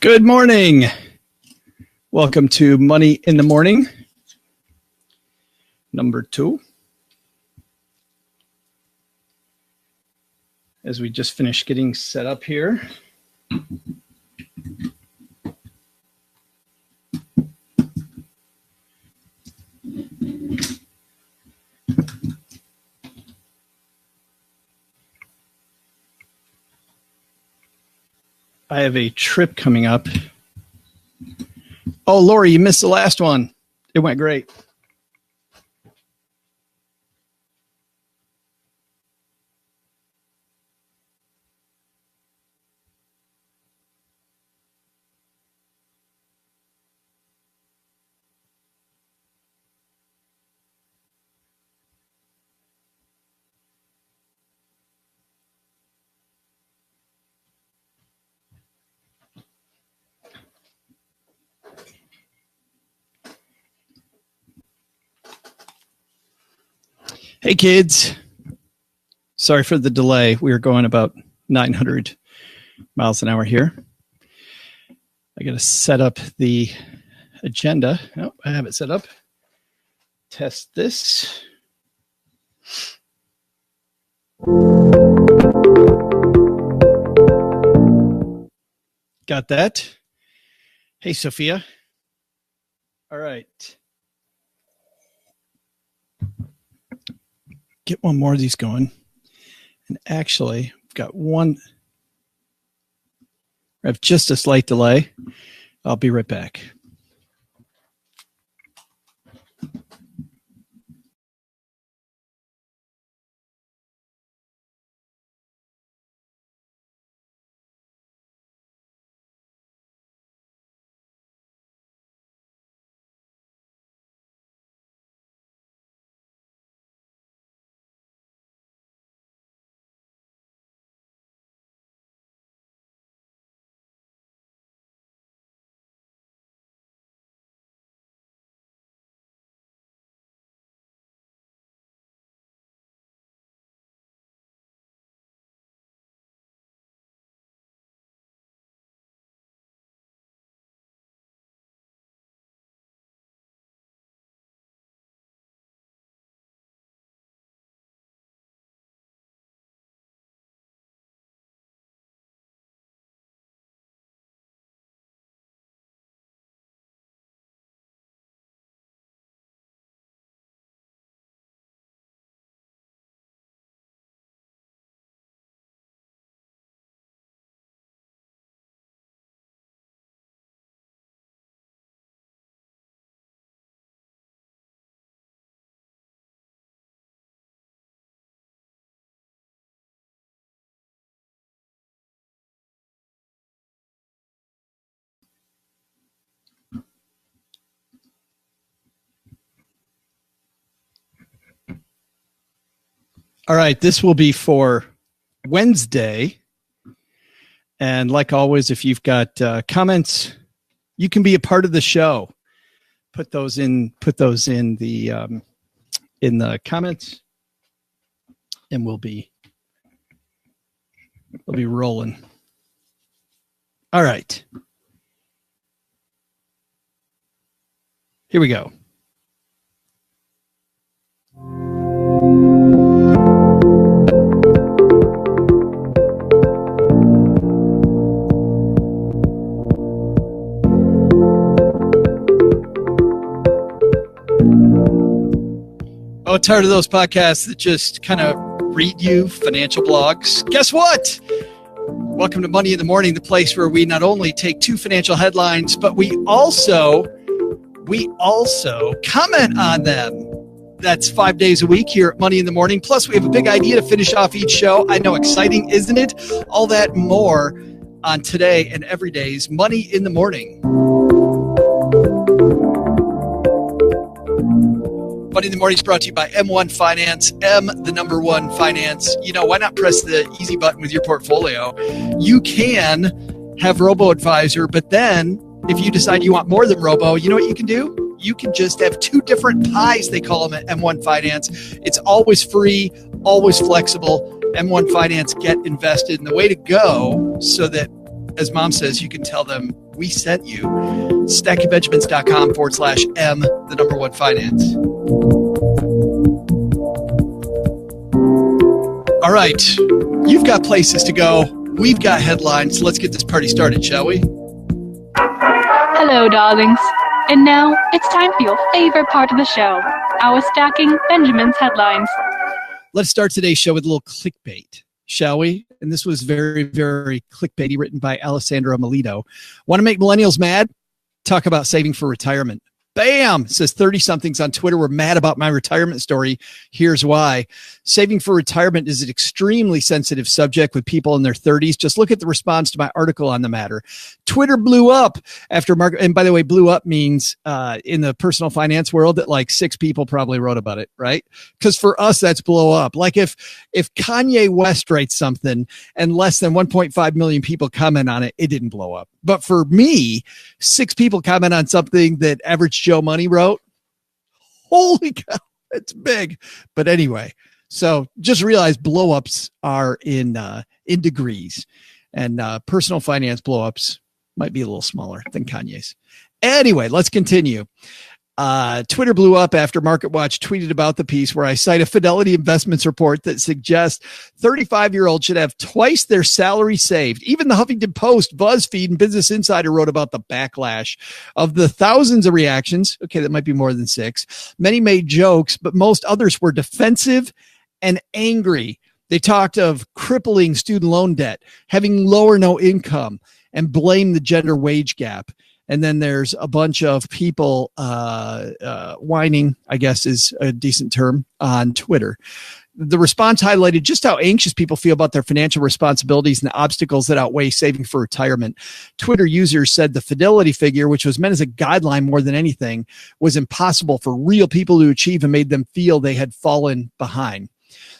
Good morning. Welcome to Money in the Morning, number 2. As we just finished getting set up here. I have a trip coming up. Oh, Lori, you missed the last one. It went great. Hey, kids. Sorry for the delay. We are going about 900 miles an hour here. I got to set up the agenda. Oh, I have it set up. Test this. Got that. Hey, Sophia. All right. Get one more of these going. And actually, I've got one. I have just a slight delay. I'll be right back. All right, this will be for Wednesday. And like always, if you've got comments, you can be a part of the show. Put those in the comments, and we'll be rolling. All right. Here we go. Oh, tired of those podcasts that just kind of read you financial blogs? Guess what? Welcome to Money in the Morning, the place where we not only take 2 financial headlines, but we also comment on them. That's 5 days a week here at Money in the Morning. Plus, we have a big idea to finish off each show. I know, exciting, isn't it? All that and more on today and every day's Money in the Morning. Money in the Morning is brought to you by M1 Finance, the number 1 finance. You know, why not press the easy button with your portfolio? You can have roboadvisor, but then if you decide you want more than robo, you know what you can do? You can just have 2 different pies, they call them at M1 Finance. It's always free, always flexible. M1 Finance, get invested. And the way to go so that as Mom says, you can tell them we sent you. stackingbenjamins.com/M, the number one finance. All right. You've got places to go. We've got headlines. Let's get this party started, shall we? Hello, darlings. And now it's time for your favorite part of the show, our Stacking Benjamin's headlines. Let's start today's show with a little clickbait, shall we? And this was very, very clickbaity, written by Alessandra Melito. Want to make millennials mad? Talk about saving for retirement. Bam! Says 30-somethings on Twitter were mad about my retirement story. Here's why. Saving for retirement is an extremely sensitive subject with people in their 30s. Just look at the response to my article on the matter. Twitter blew up after market. And by the way, blew up means in the personal finance world that like 6 people probably wrote about it, right? Because for us, that's blow up. Like if Kanye West writes something and less than 1.5 million people comment on it, it didn't blow up. But for me, 6 people comment on something that Average Joe Money wrote. Holy cow, it's big. But anyway, so just realize blowups are in degrees, and personal finance blowups might be a little smaller than Kanye's. Anyway, let's continue. Twitter blew up after MarketWatch tweeted about the piece where I cite a Fidelity Investments report that suggests 35-year-olds should have twice their salary saved. Even the Huffington Post, BuzzFeed, and Business Insider wrote about the backlash. Of the thousands of reactions, okay, that might be more than 6, many made jokes, but most others were defensive and angry. They talked of crippling student loan debt, having low or no income, and blamed the gender wage gap. And then there's a bunch of people whining, I guess is a decent term, on Twitter. The response highlighted just how anxious people feel about their financial responsibilities and the obstacles that outweigh saving for retirement. Twitter users said the Fidelity figure, which was meant as a guideline more than anything, was impossible for real people to achieve and made them feel they had fallen behind.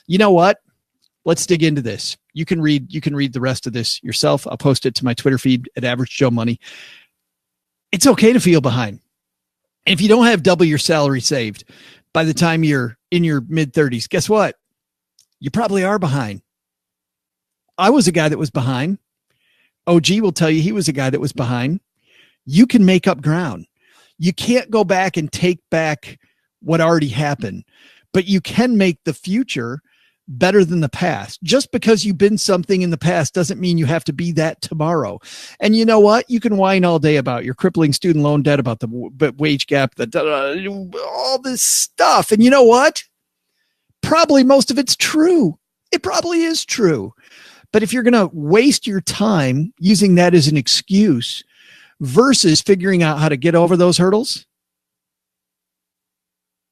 You know what? Let's dig into this. You can read the rest of this yourself. I'll post it to my Twitter feed at Average Joe Money. It's okay to feel behind. If you don't have double your salary saved by the time you're in your mid-30s, guess what? You probably are behind. I was a guy that was behind. OG will tell you he was a guy that was behind. You can make up ground. You can't go back and take back what already happened, but you can make the future better than the past. Just because you've been something in the past doesn't mean you have to be that tomorrow. And you know what? You can whine all day about your crippling student loan debt, about the wage gap, all this stuff. And you know what? Probably most of it's true. It probably is true. But if you're going to waste your time using that as an excuse versus figuring out how to get over those hurdles,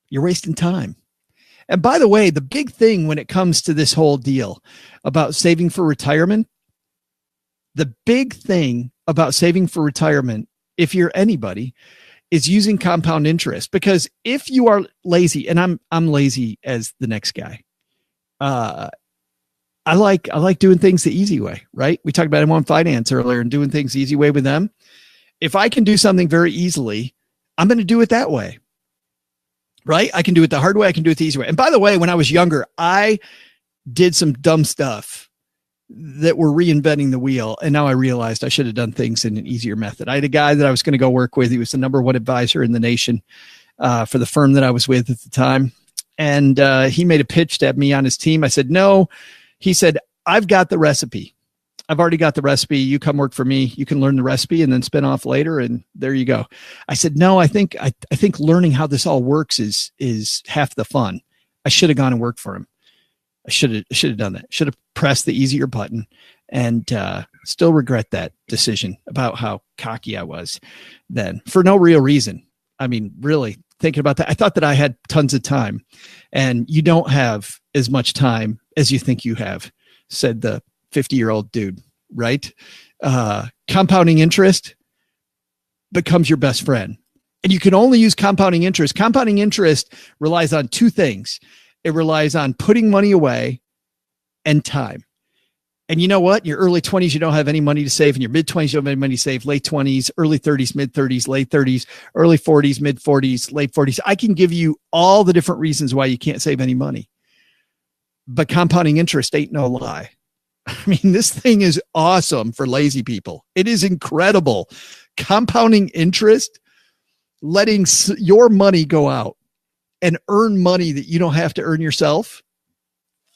you're wasting time. And by the way, the big thing when it comes to this whole deal about saving for retirement, the big thing about saving for retirement, if you're anybody, is using compound interest. Because if you are lazy, and I'm lazy as the next guy, I like doing things the easy way, right? We talked about M1 Finance earlier and doing things the easy way with them. If I can do something very easily, I'm going to do it that way. Right? I can do it the hard way. I can do it the easy way. And by the way, when I was younger, I did some dumb stuff that were reinventing the wheel. And now I realized I should have done things in an easier method. I had a guy that I was going to go work with. He was the number one advisor in the nation for the firm that I was with at the time. And he made a pitch to have me on his team. I said, no. He said, I've got the recipe. I've already got the recipe. You come work for me. You can learn the recipe and then spin off later. And there you go. I said, no, I think learning how this all works is half the fun. I should have gone and worked for him. I should have done that. Should have pressed the easier button, and still regret that decision about how cocky I was then for no real reason. I mean, really thinking about that, I thought that I had tons of time, and you don't have as much time as you think you have, said the 50-year-old dude, right? Compounding interest becomes your best friend. And you can only use compounding interest. Compounding interest relies on 2 things. It relies on putting money away and time. And you know what? In your early 20s, you don't have any money to save. In your mid-20s, you don't have any money to save. Late 20s, early 30s, mid-30s, late 30s, early 40s, mid-40s, late 40s. I can give you all the different reasons why you can't save any money. But compounding interest ain't no lie. I mean, this thing is awesome for lazy people. It is incredible. Compounding interest, letting your money go out and earn money that you don't have to earn yourself.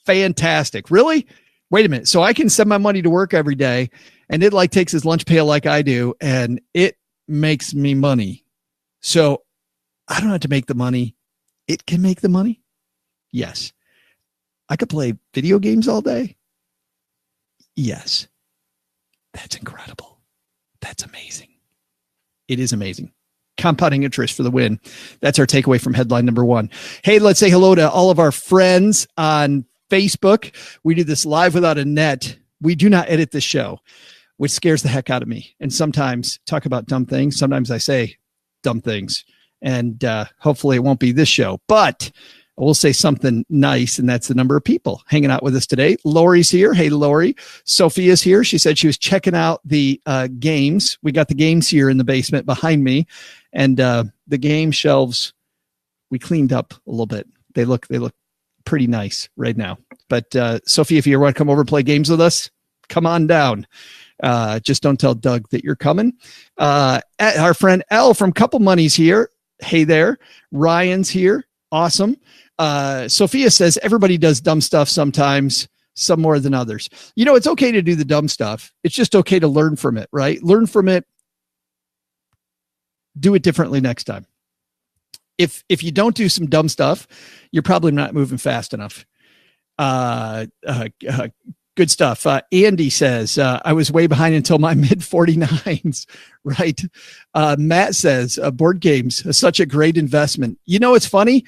Fantastic. Really? Wait a minute. So I can send my money to work every day and it like takes his lunch pail like I do, and it makes me money. So I don't have to make the money. It can make the money. Yes. I could play video games all day. Yes. That's incredible. That's amazing. It is amazing. Compounding interest for the win. That's our takeaway from headline number 1. Hey, let's say hello to all of our friends on Facebook. We do this live without a net. We do not edit the show, which scares the heck out of me. And sometimes talk about dumb things. Sometimes I say dumb things, and hopefully it won't be this show, but I will say something nice, and that's the number of people hanging out with us today. Lori's here. Hey, Lori. Sophia's here. She said she was checking out the games. We got the games here in the basement behind me, and the game shelves we cleaned up a little bit. They look pretty nice right now. But Sophia, if you want to come over and play games with us, come on down. Just don't tell Doug that you're coming. Our friend Elle from Couple Money's here. Hey there. Ryan's here. Awesome. Sophia says everybody does dumb stuff sometimes, some more than others. You know, it's okay to do the dumb stuff. It's just okay to learn from it, right? Learn from it. Do it differently next time. If you don't do some dumb stuff, you're probably not moving fast enough. Good stuff. Andy says, I was way behind until my mid 49s, right? Matt says, board games are such a great investment. You know, it's funny.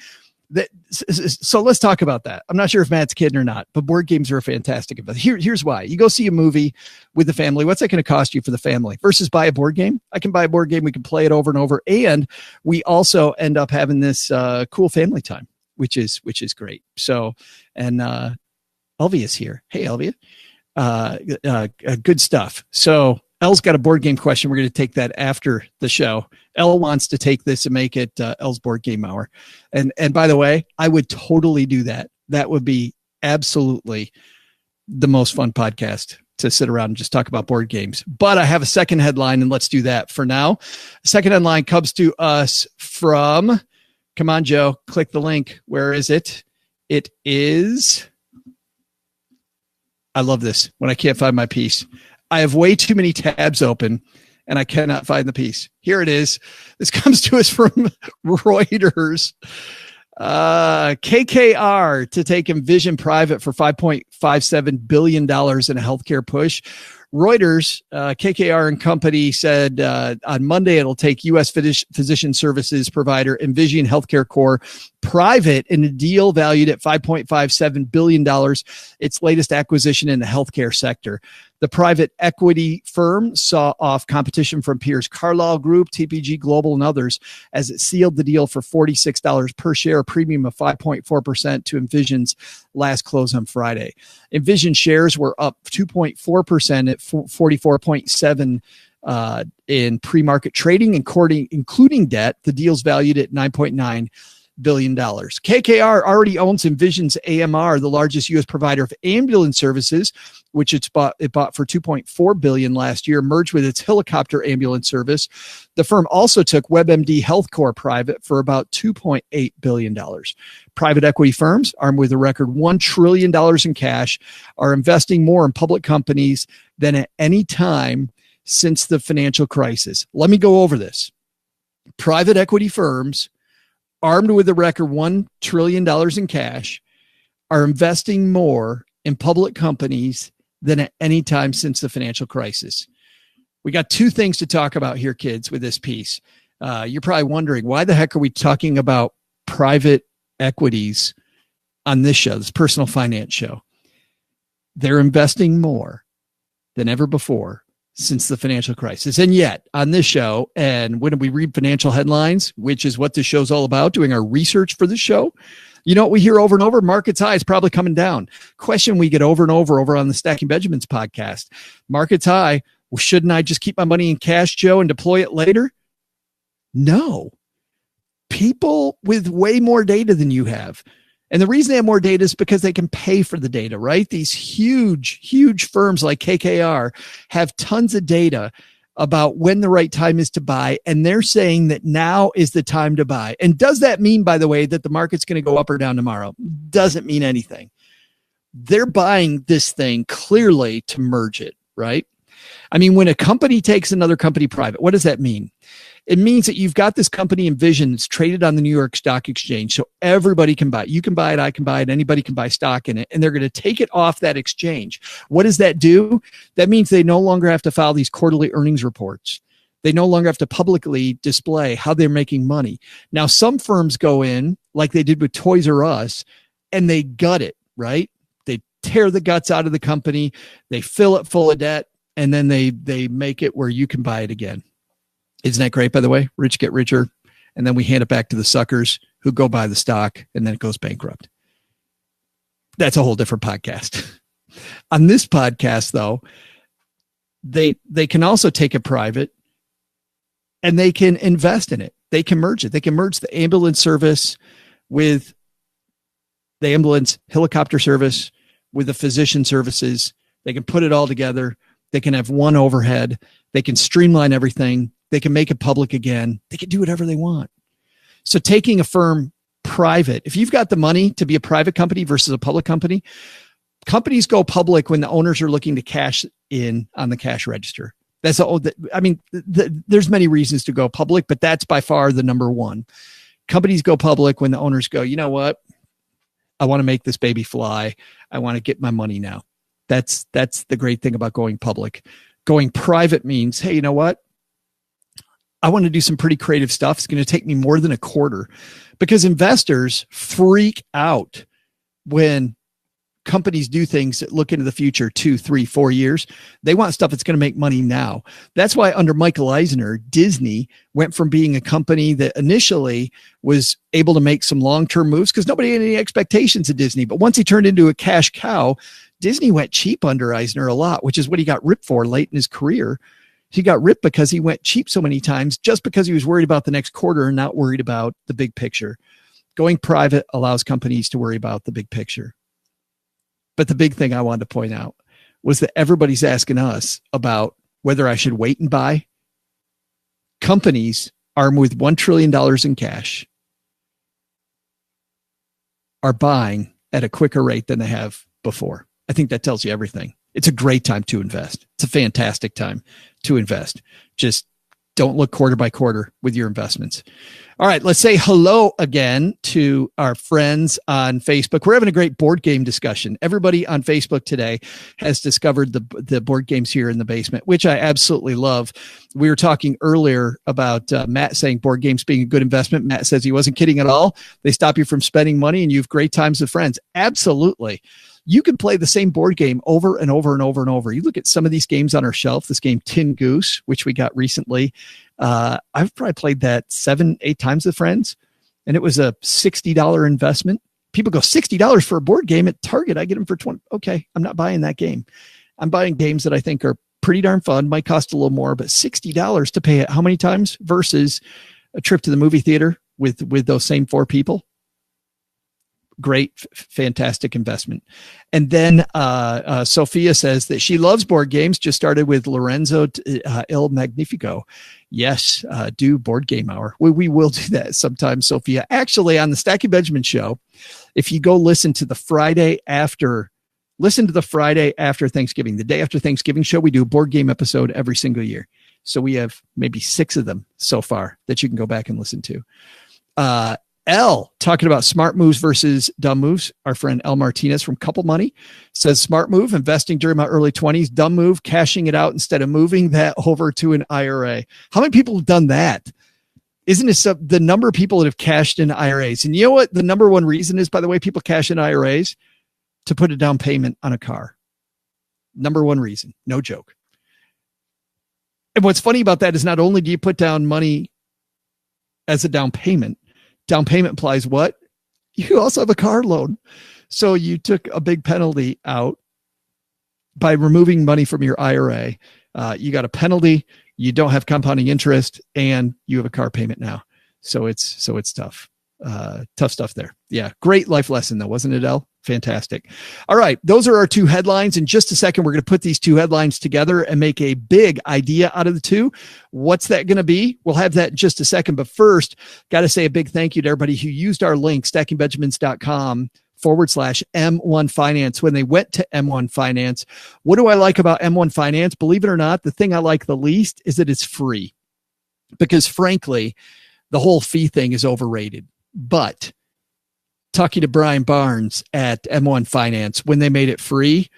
So let's talk about that. I'm not sure if Matt's kidding or not, but board games are a fantastic investment. Here's why. You go see a movie with the family. What's that going to cost you for the family versus buy a board game? I can buy a board game. We can play it over and over. And we also end up having this cool family time, which is great. So, and Elvia's here. Hey, Elvia. Good stuff. So Elle's got a board game question. We're going to take that after the show. Elle wants to take this and make it Elle's board game hour. And by the way, I would totally do that. That would be absolutely the most fun podcast to sit around and just talk about board games. But I have a second headline, and let's do that for now. Second headline comes to us from, come on, Joe, click the link. Where is it? It is, I love this when I can't find my piece. I have way too many tabs open and I cannot find the piece. Here it is. This comes to us from Reuters. KKR to take Envision private for $5.57 billion in a healthcare push. Reuters, KKR and company said on Monday it'll take U.S. physician services provider Envision Healthcare Corp private in a deal valued at $5.57 billion, its latest acquisition in the healthcare sector. The private equity firm saw off competition from peers Carlyle Group, TPG Global, and others as it sealed the deal for $46 per share, a premium of 5.4% to Envision's last close on Friday. Envision shares were up 2.4% at 44.7 in pre-market trading, including debt. The deal's valued at $9.9 billion. KKR already owns Envision's AMR, the largest U.S. provider of ambulance services, which it bought for $2.4 billion last year, merged with its helicopter ambulance service. The firm also took WebMD HealthCore private for about $2.8 billion. Private equity firms, armed with a record $1 trillion in cash, are investing more in public companies than at any time since the financial crisis. Let me go over this. Private equity firms, armed with a record $1 trillion in cash, are investing more in public companies than at any time since the financial crisis. We got two things to talk about here, kids, with this piece. You're probably wondering, why the heck are we talking about private equities on this show, this personal finance show? They're investing more than ever before since the financial crisis. And yet on this show, and when we read financial headlines, which is what this show's all about, doing our research for the show, you know what we hear over and over? Market's high is probably coming down. Question we get over and over on the Stacking Benjamins podcast. Market's high. Well, shouldn't I just keep my money in cash, Joe, and deploy it later? No. People with way more data than you have And the reason they have more data is because they can pay for the data, right? These huge firms like KKR have tons of data about when the right time is to buy. And they're saying that now is the time to buy. And does that mean, by the way, that the market's going to go up or down tomorrow? Doesn't mean anything. They're buying this thing clearly to merge it, right? I mean, when a company takes another company private, what does that mean? It means that you've got this company Envision that's traded on the New York Stock Exchange. So everybody can buy it. You can buy it. I can buy it. Anybody can buy stock in it. And they're going to take it off that exchange. What does that do? That means they no longer have to file these quarterly earnings reports. They no longer have to publicly display how they're making money. Now, some firms go in like they did with Toys R Us and they gut it, right? They tear the guts out of the company. They fill it full of debt. And then they make it where you can buy it again. Isn't that great, by the way? Rich get richer. And then we hand it back to the suckers who go buy the stock and then it goes bankrupt. That's a whole different podcast. On this podcast, though, they can also take it private and they can invest in it. They can merge it. They can merge the ambulance service with the ambulance helicopter service with the physician services. They can put it all together. They can have one overhead. They can streamline everything. They can make it public again. They can do whatever they want. So taking a firm private, if you've got the money to be a private company versus a public company, companies go public when the owners are looking to cash in on the cash register. That's all. I mean, there's many reasons to go public, but that's by far the number one. Companies go public when the owners go, you know what? I want to make this baby fly. I want to get my money now. That's the great thing about going public. Going private means, hey, you know what? I want to do some pretty creative stuff. It's going to take me more than a quarter because investors freak out when companies do things that look into the future 2, 3, 4 years. They want stuff that's going to make money now. That's why under Michael Eisner, Disney went from being a company that initially was able to make some long-term moves because nobody had any expectations of Disney. But once he turned into a cash cow, Disney went cheap under Eisner a lot, which is what he got ripped for late in his career. He got ripped because he went cheap so many times just because he was worried about the next quarter and not worried about the big picture. Going private allows companies to worry about the big picture. But the big thing I wanted to point out was that everybody's asking us about whether I should wait and buy. Companies armed with $1 trillion in cash are buying at a quicker rate than they have before. I think that tells you everything. It's a great time to invest. It's a fantastic time to invest. Just don't look quarter by quarter with your investments. All right, let's say hello again to our friends on Facebook. We're having a great board game discussion. Everybody on Facebook today has discovered the board games here in the basement, which I absolutely love. We were talking earlier about Matt saying board games being a good investment. Matt says he wasn't kidding at all. They stop you from spending money and you have great times with friends. Absolutely. You can play the same board game over and over and over and over. You look at some of these games on our shelf, this game Tin Goose, which we got recently. I've probably played that 7-8 times with friends, and it was a $60 investment. People go, $60 for a board game at Target. I get them for $20. Okay, I'm not buying that game. I'm buying games that I think are pretty darn fun, might cost a little more, but $60 to pay it how many times versus a trip to the movie theater with those same 4 people? Great, fantastic investment. And then Sophia says that she loves board games, just started with Lorenzo Il Magnifico. Yes, do board game hour. We will do that sometime, Sophia. Actually, on the Stacking Benjamin show, if you go listen to the Friday after Thanksgiving, the day after Thanksgiving show, we do a board game episode every single year. So we have maybe 6 of them so far that you can go back and listen to. L, talking about smart moves versus dumb moves. Our friend L Martinez from Couple Money says, smart move, investing during my early 20s. Dumb move, cashing it out instead of moving that over to an IRA. How many people have done that? Isn't it the number of people that have cashed in IRAs? And you know what the number one reason is, by the way, people cash in IRAs? To put a down payment on a car. Number one reason. No joke. And what's funny about that is not only do you put down money as a down payment implies what? You also have a car loan. So you took a big penalty out by removing money from your IRA. You got a penalty, you don't have compounding interest, and you have a car payment now. So it's tough. Tough stuff there. Yeah. Great life lesson though, wasn't it, El? Fantastic. All right. Those are our two headlines. In just a second, we're going to put these two headlines together and make a big idea out of the two. What's that going to be? We'll have that in just a second. But first, got to say a big thank you to everybody who used our link, stackingbenjamins.com/M1 Finance when they went to M1 Finance. What do I like about M1 Finance? Believe it or not, the thing I like the least is that it's free, because frankly, the whole fee thing is overrated. But talking to Brian Barnes at M1 Finance, when they made it free,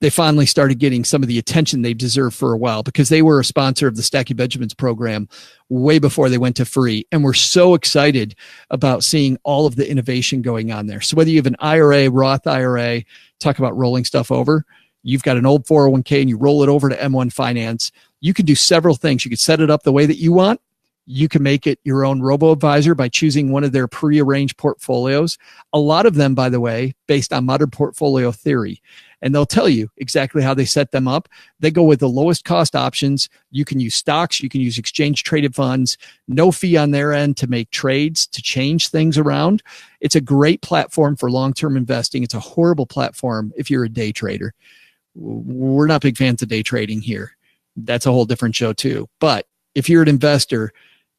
they finally started getting some of the attention they deserved for a while, because they were a sponsor of the Stacking Benjamins program way before they went to free. And we're so excited about seeing all of the innovation going on there. So whether you have an IRA, Roth IRA, talk about rolling stuff over, you've got an old 401k and you roll it over to M1 Finance, you can do several things. You could set it up the way that you want. You can make it your own robo-advisor by choosing one of their pre-arranged portfolios. A lot of them, by the way, based on modern portfolio theory. And they'll tell you exactly how they set them up. They go with the lowest cost options. You can use stocks. You can use exchange traded funds. No fee on their end to make trades, to change things around. It's a great platform for long-term investing. It's a horrible platform if you're a day trader. We're not big fans of day trading here. That's a whole different show too. But if you're an investor,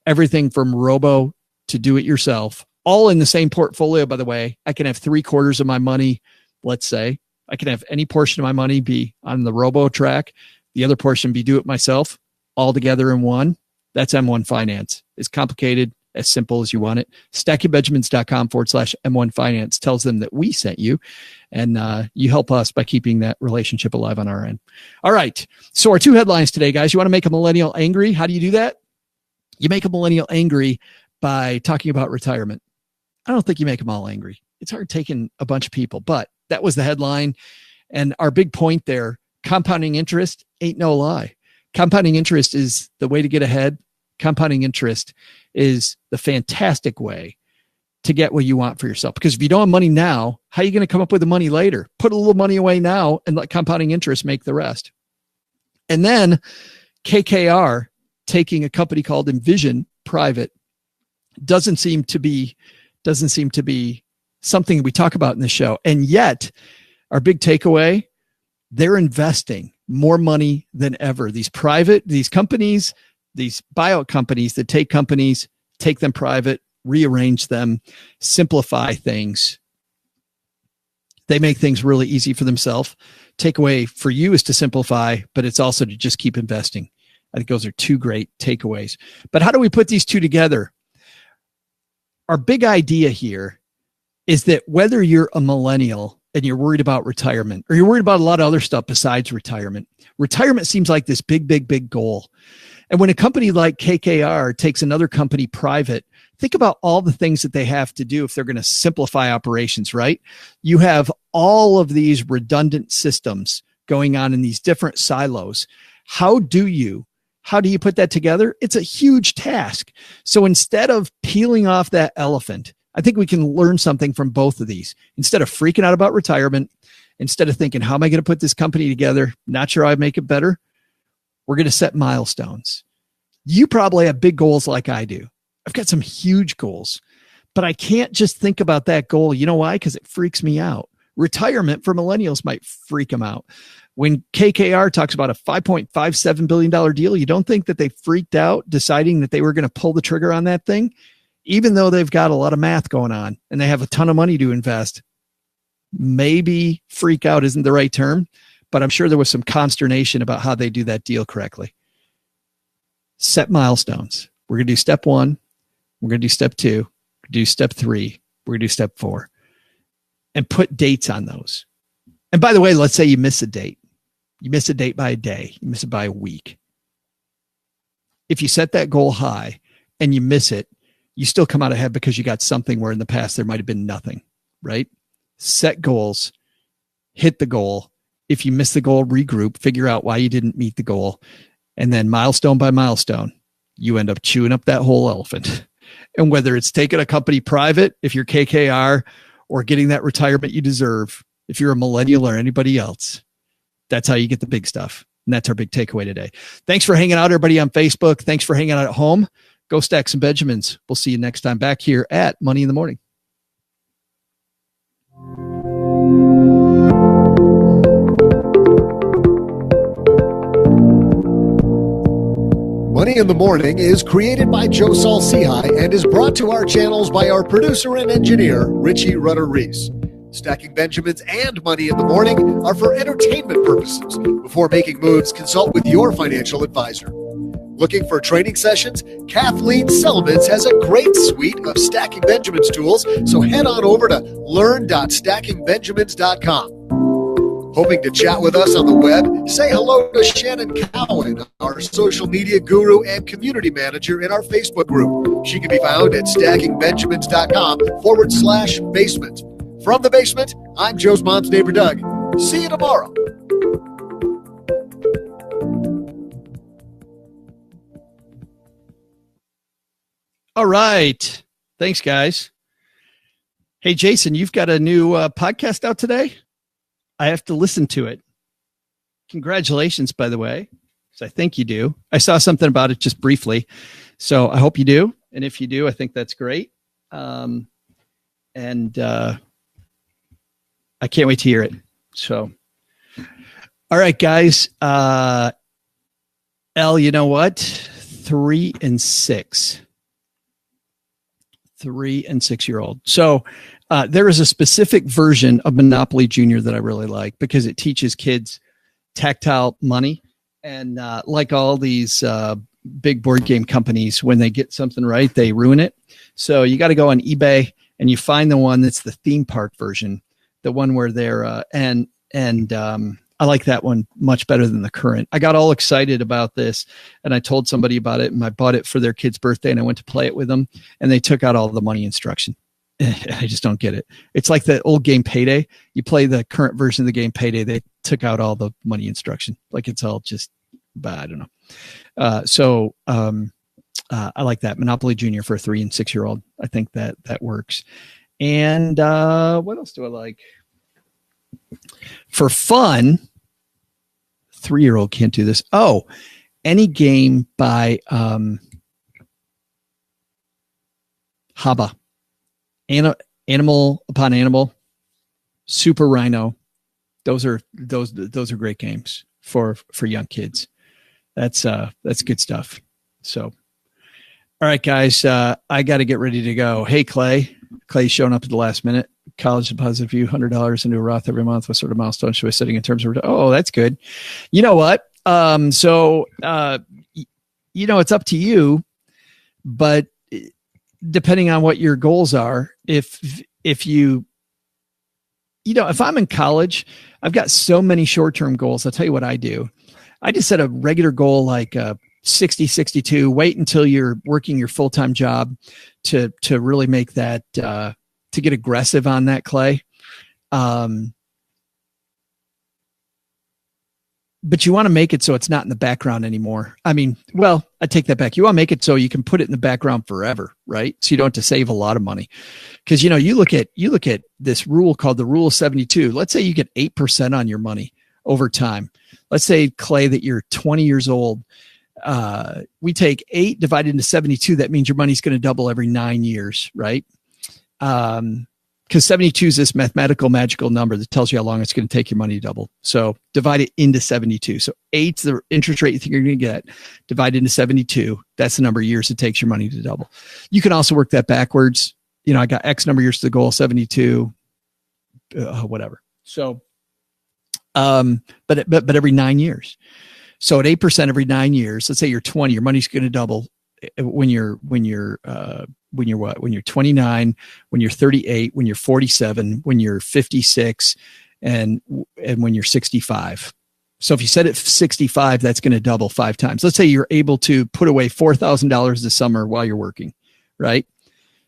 everything from robo to do it yourself, all in the same portfolio, by the way. I can have 3/4 of my money, let's say. I can have any portion of my money be on the robo track. The other portion be do it myself, all together in one. That's M1 Finance. It's complicated, as simple as you want it. stackingbenjamins.com/M1 Finance tells them that we sent you, and you help us by keeping that relationship alive on our end. All right. So our two headlines today, guys. You want to make a millennial angry? How do you do that? You make a millennial angry by talking about retirement. I don't think you make them all angry. It's hard taking a bunch of people, but that was the headline. And our big point there, compounding interest ain't no lie. Compounding interest is the way to get ahead. Compounding interest is the fantastic way to get what you want for yourself. Because if you don't have money now, how are you going to come up with the money later? Put a little money away now and let compounding interest make the rest. And then KKR taking a company called Envision private doesn't seem to be something we talk about in the show. And yet our big takeaway, they're investing more money than ever. These companies, these buyout companies that take companies, take them private, rearrange them, simplify things. They make things really easy for themselves. Takeaway for you is to simplify, but it's also to just keep investing. I think those are two great takeaways. But how do we put these two together? Our big idea here is that whether you're a millennial and you're worried about retirement, or you're worried about a lot of other stuff besides retirement seems like this big goal. And when a company like KKR takes another company private, think about all the things that they have to do if they're going to simplify operations, right? You have all of these redundant systems going on in these different silos. How do you put that together? It's a huge task. So instead of peeling off that elephant, I think we can learn something from both of these. Instead of freaking out about retirement, instead of thinking, how am I going to put this company together? Not sure I'd make it better. We're going to set milestones. You probably have big goals like I do. I've got some huge goals, but I can't just think about that goal. You know why? Because it freaks me out. Retirement for millennials might freak them out. When KKR talks about a $5.57 billion deal, you don't think that they freaked out deciding that they were going to pull the trigger on that thing, even though they've got a lot of math going on and they have a ton of money to invest. Maybe freak out isn't the right term, but I'm sure there was some consternation about how they do that deal correctly. Set milestones. We're going to do step 1. We're going to do step 2. We're going to do step 3. We're going to do step 4. And put dates on those. And by the way, let's say you miss a date. You miss a date by a day. You miss it by a week. If you set that goal high and you miss it, you still come out ahead because you got something where in the past there might have been nothing, right? Set goals, hit the goal. If you miss the goal, regroup, figure out why you didn't meet the goal. And then milestone by milestone, you end up chewing up that whole elephant. And whether it's taking a company private, if you're KKR, or getting that retirement you deserve, if you're a millennial or anybody else, that's how you get the big stuff. And that's our big takeaway today. Thanks for hanging out, everybody on Facebook. Thanks for hanging out at home. Go stack some Benjamins. We'll see you next time back here at Money in the Morning. Money in the Morning is created by Joe Saul-Sehy and is brought to our channels by our producer and engineer, Richie Rutter-Reese. Stacking Benjamins and Money in the Morning are for entertainment purposes. Before making moves, consult with your financial advisor. Looking for training sessions? Kathleen Selemans has a great suite of Stacking Benjamins tools, so head on over to learn.stackingbenjamins.com. Hoping to chat with us on the web? Say hello to Shannon Cowan, our social media guru and community manager in our Facebook group. She can be found at stackingbenjamins.com/basement. From the basement, I'm Joe's mom's neighbor, Doug. See you tomorrow. All right. Thanks, guys. Hey, Jason, you've got a new podcast out today? I have to listen to it. Congratulations, by the way. So I think you do. I saw something about it just briefly. So I hope you do. And if you do, I think that's great. I can't wait to hear it. So, all right, guys. Elle, you know what? 3 and 6. 3 and 6 year old. So there is a specific version of Monopoly Junior that I really like because it teaches kids tactile money. And like all these big board game companies, when they get something right, they ruin it. So you got to go on eBay and you find the one that's the theme park version, the one where they're I like that one much better than the current. I got all excited about this and I told somebody about it and I bought it for their kid's birthday and I went to play it with them and they took out all the money instruction. I just don't get it. It's like the old game Payday. You play the current version of the game Payday. They took out all the money instruction. Like it's all just, I don't know. I like that Monopoly Junior for a 3 and 6 year old. I think that works. And what else do I like? For fun, 3-year-old can't do this. Oh, any game by Haba. Animal Upon Animal, Super Rhino. Those are great games for young kids. That's good stuff. So, all right, guys, I got to get ready to go. Hey, Clay's showing up at the last minute. College deposit a few $100 into a Roth every month. What sort of milestone should I be setting in terms of? Oh, that's good. You know what? It's up to you, but depending on what your goals are, if I'm in college, I've got so many short-term goals. I'll tell you what I do. I just set a regular goal like 60, 62, wait until you're working your full-time job to really make that, to get aggressive on that, Clay. But you want to make it so it's not in the background anymore. I mean, well, I take that back. You want to make it so you can put it in the background forever, right? So you don't have to save a lot of money. Because, you look at this rule called the Rule of 72. Let's say you get 8% on your money over time. Let's say, Clay, that you're 20 years old. We take 8 divided into 72. That means your money's going to double every 9 years, right? Because 72 is this mathematical magical number that tells you how long it's going to take your money to double. So divide it into 72. So 8's the interest rate you think you're going to get. Divide into 72. That's the number of years it takes your money to double. You can also work that backwards. I got X number of years to the goal, 72, whatever. So, but every 9 years. So at 8% every 9 years, let's say you're 20, your money's going to double when you're 29, when you're 38, when you're 47, when you're 56, and when you're 65. So if you set it 65, that's going to double 5 times. Let's say you're able to put away $4,000 this summer while you're working, right?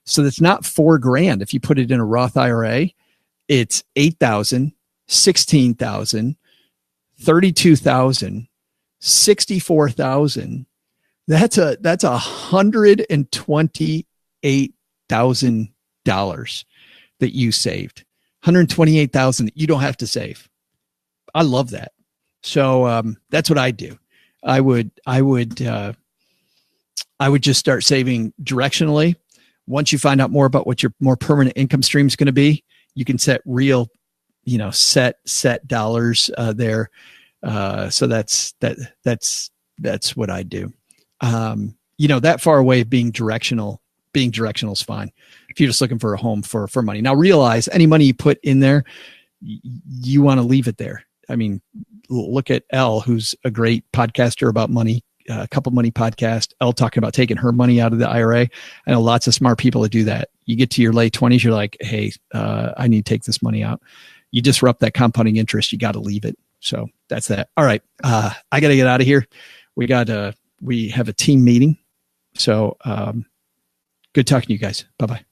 So that's not $4,000. If you put it in a Roth IRA, it's 8,000, 16,000, 32,000, 64,000. That's $128,000 that you saved. $128,000 that you don't have to save. I love that. So that's what I do. I would I would just start saving directionally. Once you find out more about what your more permanent income stream is going to be, you can set real, set dollars there. So that's what I do. That far away of being directional is fine. If you're just looking for a home for money. Now realize any money you put in there, you want to leave it there. I mean, look at Elle, who's a great podcaster about money. Couple Money podcast, Elle talking about taking her money out of the IRA. I know lots of smart people that do that. You get to your late 20s, you're like, hey, I need to take this money out. You disrupt that compounding interest, you got to leave it. So that's that. All right. I got to get out of here. We have a team meeting. So good talking to you guys. Bye-bye.